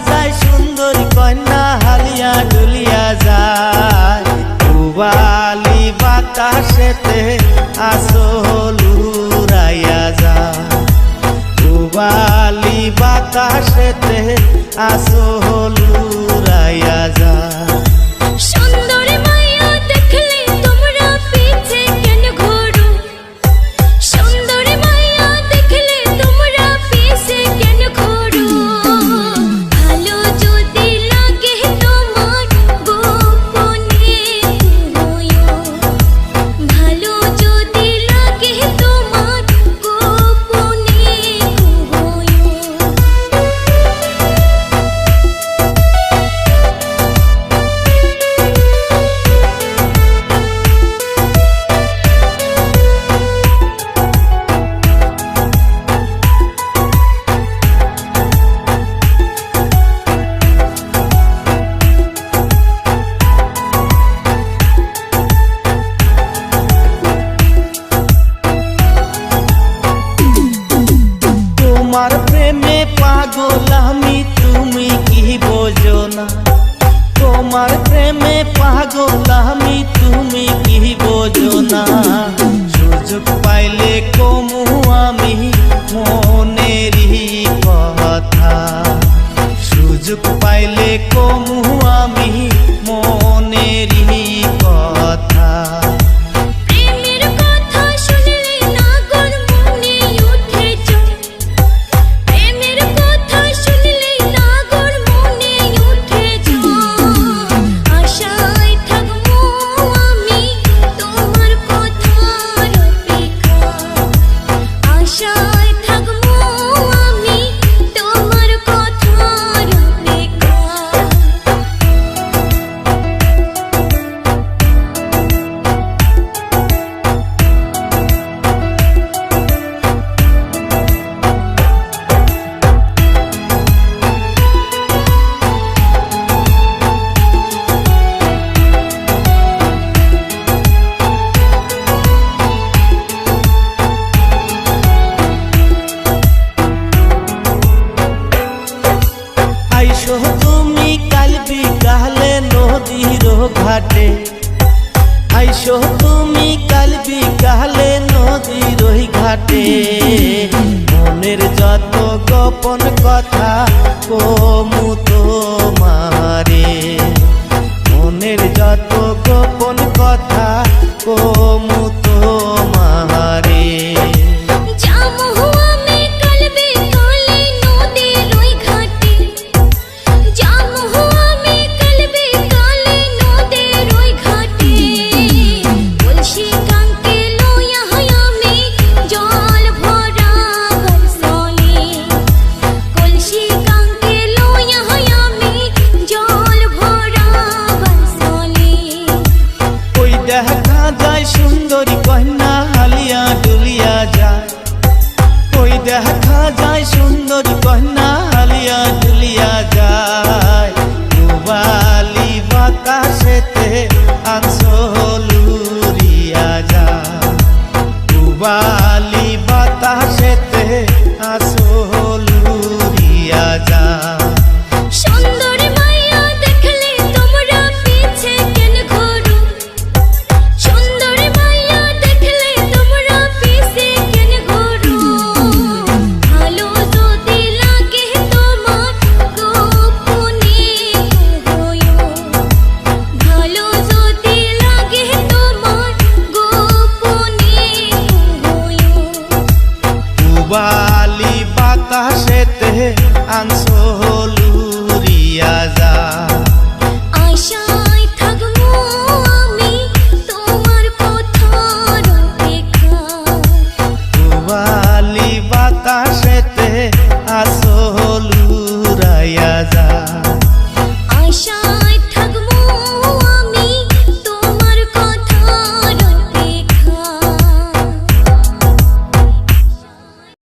যায় সুন্দরী কন্যা হালিয়া ডুলিয়া যায় পুবালি বাতাসেতে আসল উড়াইয়া যায় পুবালি বাতাসেতে আসল উড়াইয়া যায় তোমার প্রেমে পাগল আমি তুমি কি বোঝো না তোমার প্রেমে পাগল আমি তুমি কি বোঝো না সুযোগ পাইলে কমু আমি মনেরই কথা সুযোগ পাইলে কমু আমি মনেরই কথা তুমি কাল বিকালে নদীর ঘাটে আইসো তুমি কাল বিকালে নদীর ঘাটে মনের যত গোপন কথা কমু তোমারে মনের যত গোপন কথা কমু তোমারে দেখা যায় সুন্দরী কন্যা হালিয়া ডুলিয়া যায় ওই দেখা যায় সুন্দরী কন্যা হালিয়া ডুলিয়া যায় পুবালি বাতাসেতে আসল উড়িয়া যায় পুবালি বাতাসেতে আসল উড়িয়া যায় পুবালি বাতাসেতে আসল উড়িয়া যায় আশায় থাকবো আমি তোমার কথার অপেক্ষায় পুবালি বাতাসেতে আসল উড়াইয়া যায় আশা